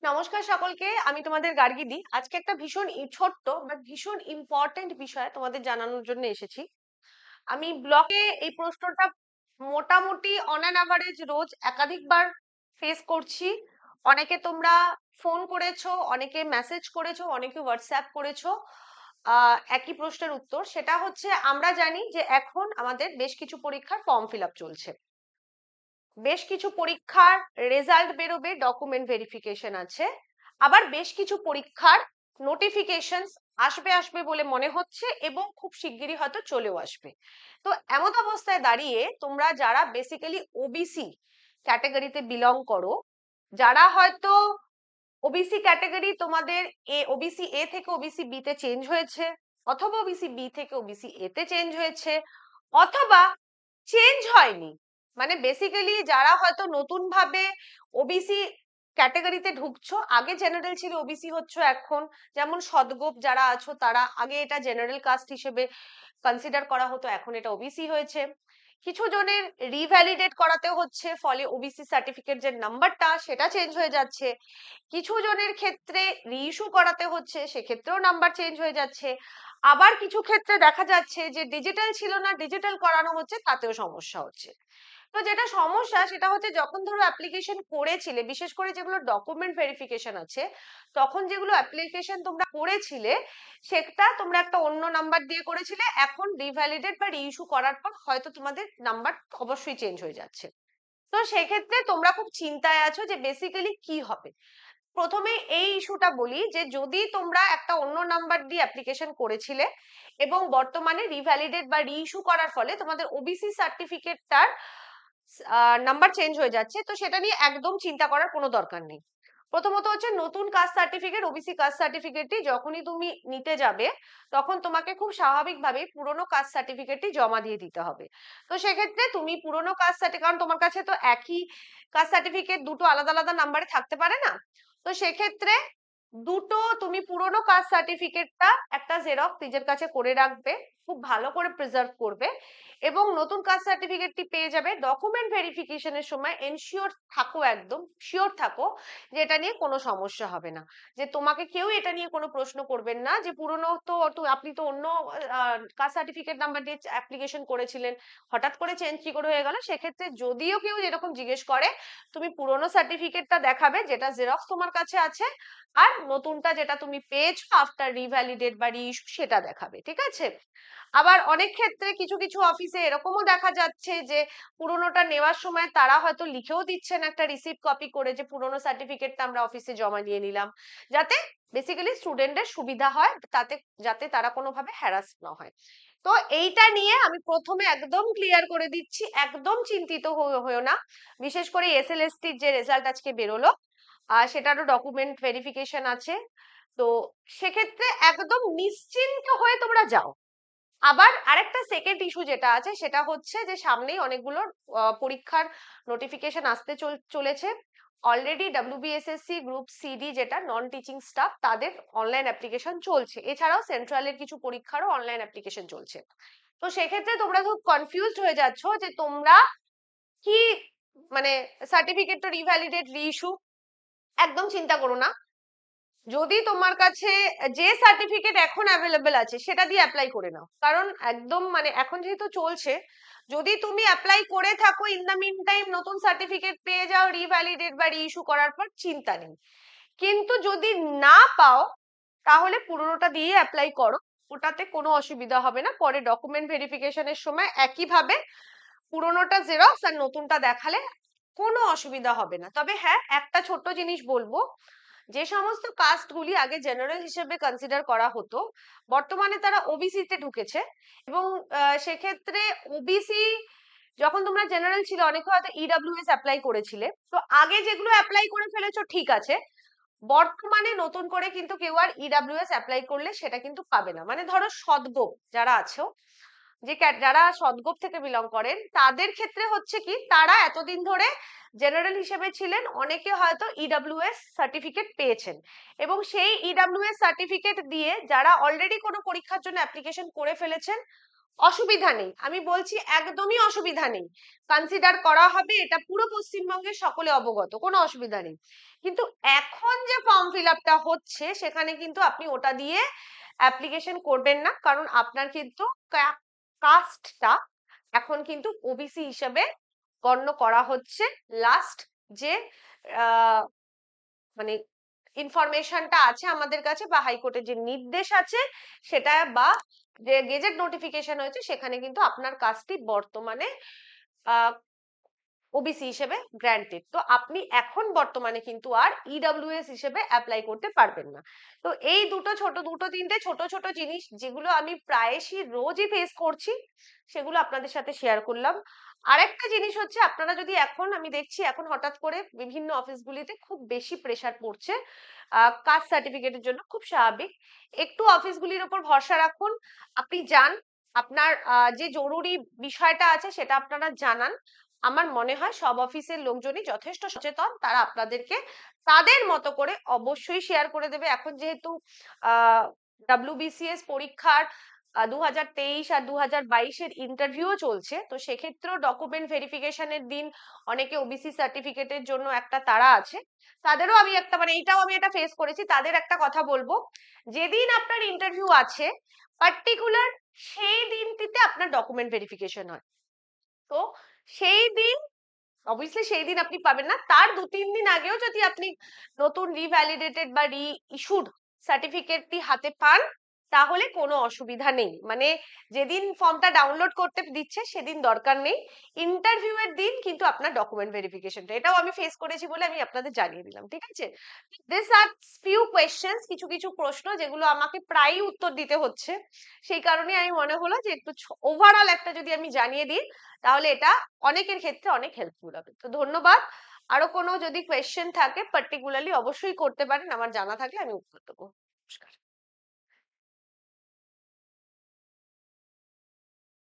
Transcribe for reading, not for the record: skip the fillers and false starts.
নমস্কার সকলকে, আমি তোমাদের গার্গিদি। আজকে একটা ভীষণ ছোট্ট বাট ভীষণ ইম্পর্টেন্ট বিষয় তোমাদের জানানোর জন্য এসেছি। আমি ব্লগে এই প্রশ্নটা মোটামুটি অন অ্যান অ্যাভারেজ রোজ একাধিকবার ফেস করছি। অনেকে তোমরা ফোন করেছো, অনেকে মেসেজ করেছো, অনেকে হোয়াটসঅ্যাপ করেছো। একই প্রশ্নের উত্তর সেটা হচ্ছে, আমরা জানি যে এখন আমাদের বেশ কিছু পরীক্ষার ফর্ম ফিল আপ চলছে, বেশ কিছু পরীক্ষার রেজাল্ট বেরোবে, ডকুমেন্ট ভেরিফিকেশন আছে, আবার বেশ কিছু পরীক্ষার নোটিফিকেশন আসবে আসবে বলে মনে হচ্ছে এবং খুব শিগগিরই হয়তো চলেও আসবে। তো এমন অবস্থায় দাঁড়িয়ে তোমরা যারা বেসিক্যালি ওবিসি ক্যাটাগরিতে বিলং করো, যারা হয়তো ওবিসি ক্যাটাগরি তোমাদের ওবিসি এ থেকে ওবিসি বি তে চেঞ্জ হয়েছে, অথবা ওবিসি বি থেকে ওবিসি এ তে চেঞ্জ হয়েছে, অথবা চেঞ্জ হয়নি, মানে বেসিক্যালি যারা হয়তো নতুন ভাবে ওবিসি ক্যাটাগরিতে ঢুকছো, আগে জেনারেল ছিল ওবিসি হচ্ছ এখন, যেমন সদগোপ যারা আছো তারা আগে এটা জেনারেল কাস্ট হিসেবে কনসিডার করা হতো, এখন এটা ওবিসি হয়েছে। কিছু জনের রিভ্যালিডেট করাতে হচ্ছে, ফলে ওবিসি সার্টিফিকেট যে নাম্বারটা সেটা চেঞ্জ হয়ে যাচ্ছে। কিছু জনের ক্ষেত্রে রিইস্যু করাতে হচ্ছে, সেক্ষেত্রেও নাম্বার চেঞ্জ হয়ে যাচ্ছে। আবার কিছু ক্ষেত্রে দেখা যাচ্ছে যে ডিজিটাল ছিল না, ডিজিটাল করানো হচ্ছে, তাতেও সমস্যা হচ্ছে। তো যেটা সমস্যা সেটা হচ্ছে, যখন ধরো অ্যাপ্লিকেশন করেছিলে, বিশেষ করে যেগুলো ডকুমেন্ট ভেরিফিকেশন আছে, তখন যেগুলো অ্যাপ্লিকেশন তোমরা করেছিলে সেটা তোমরা একটা অন্য নাম্বার দিয়ে করেছিলে, এখন রিভ্যালিডেট বা রিইস্যু করার পর হয়তো তোমাদের নাম্বার অবশ্যই চেঞ্জ হয়ে যাচ্ছে। তো সেক্ষেত্রে তোমরা খুব চিন্তায় আছো যে বেসিক্যালি কি হবে। প্রথমে এই ইস্যুটা বলি যে যদি তোমরা একটা অন্য নাম্বার দিয়ে অ্যাপ্লিকেশন করেছিলে এবং বর্তমানে রিভ্যালিডেট বা রিইস্যু করার ফলে তোমাদের ওবিসি সার্টিফিকেটটার নাম্বার চেঞ্জ হয়ে যাচ্ছে, তো সেটা নিয়ে একদম চিন্তা করার কোনো দরকার নেই। প্রথমত হচ্ছে, নতুন কাস্ট সার্টিফিকেট, ওবিসি কাস্ট সার্টিফিকেটটি যখনই তুমি নিতে যাবে তখন তোমাকে খুব স্বাভাবিকভাবে পুরনো কাস্ট সার্টিফিকেটটি জমা দিয়ে দিতে হবে। তো সেক্ষেত্রে তুমি পুরনো কাস্ট সার্টিফিকেট, কারণ তোমার কাছে তো একই কাস্ট সার্টিফিকেট দুটো আলাদা আলাদা নাম্বারে থাকতে পারে না, তো সেক্ষেত্রে দুটো তুমি পুরনো কাস্ট সার্টিফিকেটটা একটা জেরক্স নিজের কাছে করে রাখবে, খুব ভালো করে প্রিজার্ভ করবে, এবং নতুন কাস্ট সার্টিফিকেটটি পেয়ে যাবে। ডকুমেন্ট ভেরিফিকেশনের সময় এনশিওর থাকো, একদম শিওর থাকো যে এটা নিয়ে কোনো সমস্যা হবে না, যে তোমাকে কেউ এটা নিয়ে কোনো প্রশ্ন করবেন না যে পুরনো তো আপনি তো অন্য কাস্ট সার্টিফিকেট নাম্বার দিয়ে অ্যাপ্লিকেশন করেছিলেন, হঠাৎ করে চেঞ্জ কি করে হয়ে গেল। সেক্ষেত্রে যদিও কেউ এরকম জিজ্ঞেস করে, তুমি পুরনো সার্টিফিকেটটা দেখাবে যেটা জেরক্স তোমার কাছে আছে, আর নতুনটা যেটা তুমি পেয়েছো আফটার রিভ্যালিডেট বা রিইস্যু সেটা দেখাবে, ঠিক আছে। আবার অনেক ক্ষেত্রে কিছু কিছু অফিসে এরকমও দেখা যাচ্ছে যে পুরোনোটা নেওয়ার সময় তারা হয়তো লিখেও দিচ্ছেন একটা রিসিপ্ট কপি করে, যে পুরোনো সার্টিফিকেটটা আমরা অফিসে জমা নিয়ে নিলাম, যাতে বেসিক্যালি স্টুডেন্টের সুবিধা হয়, তাতে যাতে তারা কোনোভাবে হ্যারাস না হয়। তো এইটা নিয়ে আমি প্রথমে একদম ক্লিয়ার করে দিচ্ছি, একদম চিন্তিত হয়েও না। বিশেষ করে এসএলএসটির যে রেজাল্ট আজকে বেরোলো, সেটারও ডকুমেন্ট ভেরিফিকেশন আছে, তো সেক্ষেত্রে একদম নিশ্চিন্ত হয়ে তোমরা যাও। আবার আরেকটা সেকেন্ড ইস্যু যেটা আছে সেটা হচ্ছে যে সামনেই অনেকগুলো পরীক্ষার নোটিফিকেশন আসতে চলেছে। অলরেডি ডব্লিউবিএসএসসি গ্রুপ সিডি যেটা নন টিচিং স্টাফ, তাদের অনলাইন অ্যাপ্লিকেশন চলছে, এছাড়াও সেন্ট্রালের কিছু পরীক্ষারও অনলাইন অ্যাপ্লিকেশন চলছে। তো সেক্ষেত্রে তোমরা খুব কনফিউজড হয়ে যাচ্ছ যে তোমরা কি, মানে সার্টিফিকেট তো রিভ্যালিডেট রিইস্যু, একদম চিন্তা করো না। যদি তোমার কাছে যে সার্টিফিকেট এখন অ্যাভেলেবেল আছে সেটা দিয়ে অ্যাপ্লাই করে নাও, কারণ একদম মানে এখন যেহেতু চলছে, যদি তুমি অ্যাপ্লাই করে থাকো ইন দ্য মিন টাইম নতুন সার্টিফিকেট পেয়ে যাও রিভ্যালিডেট বা রিইস্যু করার পর, চিন্তা নেই। কিন্তু যদি না পাও তাহলে পুরোনোটা দিয়ে অ্যাপ্লাই করো, ওটাতে কোনো অসুবিধা হবে না। পরে ডকুমেন্ট ভেরিফিকেশনের সময় একইভাবে পুরোনোটা জেরক্স আর নতুনটা দেখালে কোনো অসুবিধা হবে না। তবে হ্যাঁ, একটা ছোট্ট জিনিস বলবো, যে সমস্ত কাস্টগুলি আগে জেনারেল হিসেবে কনসিডার করা হতো, বর্তমানে তারা ওবিসি তে ঢুকেছে, এবং সেক্ষেত্রে ওবিসি, যখন তোমরা জেনারেল ছিল অনেকে হয়তো ইডব্লিউএস অ্যাপ্লাই করেছিলে, তো আগে যেগুলো অ্যাপ্লাই করে ফেলেছো ঠিক আছে, বর্তমানে নতুন করে কিন্তু কেউ আর ইডব্লিউএস অ্যাপ্লাই করলে সেটা কিন্তু পাবে না। মানে ধরো সদগোপ যারা আছো, যে যারা সদগোপ থেকে বিলং করেন, তাদের ক্ষেত্রে হচ্ছে কি, তারা এতদিন ধরে জেনারেল হিসেবে ছিলেন, অনেকে হয়তো ইডব্লিউএস সার্টিফিকেট পেয়েছেন, এবং সেই ইডব্লিউএস সার্টিফিকেট দিয়ে যারা অলরেডি কোনো পরীক্ষার জন্য অ্যাপ্লিকেশন করে ফেলেছেন, অসুবিধা নেই, আমি বলছি একদমই অসুবিধা নেই, কনসিডার করা হবে, এটা পুরো পশ্চিমবঙ্গের সকলে অবগত, কোনো অসুবিধা নেই। কিন্তু এখন যে ফর্ম ফিল আপটা হচ্ছে সেখানে কিন্তু আপনি ওটা দিয়ে অ্যাপ্লিকেশন করবেন না, কারণ আপনার কিন্তু কাস্টটা এখন কিন্তু ওবিসি হিসেবে গণ্য করা হচ্ছে। লাস্ট যে মানে ইনফরমেশনটা আছে আমাদের কাছে বা হাইকোর্টের যে নির্দেশ আছে সেটা বা যে গেজেট নোটিফিকেশন হয়েছে সেখানে কিন্তু আপনার কাজটি বর্তমানে ওবিসি হিসেবে গ্র্যান্টেড। তো আপনি এখন বর্তমানে কিন্তু আর ইডব্লিউএস হিসেবে অ্যাপ্লাই করতে পারবেন না। তো এই দুটো তিনটে ছোট ছোট জিনিস যেগুলো আমি প্রায়শই রোজই ফেস করছি সেগুলো আপনাদের সাথে শেয়ার করলাম। আরেকটা জিনিস হচ্ছে, আপনারা যদি এখন, আমি দেখছি এখন হঠাৎ করে বিভিন্ন অফিসগুলিতে খুব বেশি প্রেসার পড়ছে কাস্ট সার্টিফিকেটের জন্য, খুব স্বাভাবিক। একটু অফিসগুলির উপর ভরসা রাখুন, আপনি যান, আপনার যে জরুরি বিষয়টা আছে সেটা আপনারা জানান। আমার মনে হয় সব অফিসের লোকজনই যথেষ্ট সচেতন, তারা আপনাদেরকে তাদের মতো করে অবশ্যই শেয়ার করে দেবে। এখন যেহেতু WBCS পরীক্ষার 2023 আর 2022-এর ইন্টারভিউ চলছে, তো সেক্ষেত্রেও ডকুমেন্ট ভেরিফিকেশনের দিন অনেকে ওবিসি সার্টিফিকেটের জন্য একটা তাড়া আছে, তাদেরও আমি একটা, মানে এইটাও আমি একটা ফেস করেছি, তাদের একটা কথা বলবো, যেদিন আপনার ইন্টারভিউ আছে পার্টিকুলার সেই দিনটিতে আপনার ডকুমেন্ট ভেরিফিকেশন হয়। তো সেই দিন অবভিয়াসলি সেই দিন আপনি পাবেন না, তার 2-3 দিন আগেও যদি আপনি নতুন রিভ্যালিডেটেড বা রি ইস্যুড সার্টিফিকেটটি হাতে পান তাহলে কোনো অসুবিধা নেই। মানে যেদিন ফর্মটা ডাউনলোড করতে দিচ্ছে সেদিন দরকার নেই, ইন্টারভিউ এর দিন কিন্তু আপনার ডকুমেন্ট ভেরিফিকেশনটা, এটাও আমি ফেস করেছি বলে আমি আপনাদের জানিয়ে দিলাম, ঠিক আছে? দিস আর ফিউ কোয়েশ্চেন্স, কিছু কিছু প্রশ্ন যেগুলো আমাকে প্রায়ই উত্তর দিতে হচ্ছে, সেই কারণে আমি মনে হলো যে একটু ওভারঅল একটা যদি আমি জানিয়ে দিই তাহলে এটা অনেকের ক্ষেত্রে অনেক হেল্পফুল হবে। তো ধন্যবাদ। আরো কোনো যদি কোয়েশ্চেন থাকে পার্টিকুলারলি অবশ্যই করতে পারেন, আমার জানা থাকলে আমি উত্তর দেবো। নমস্কার।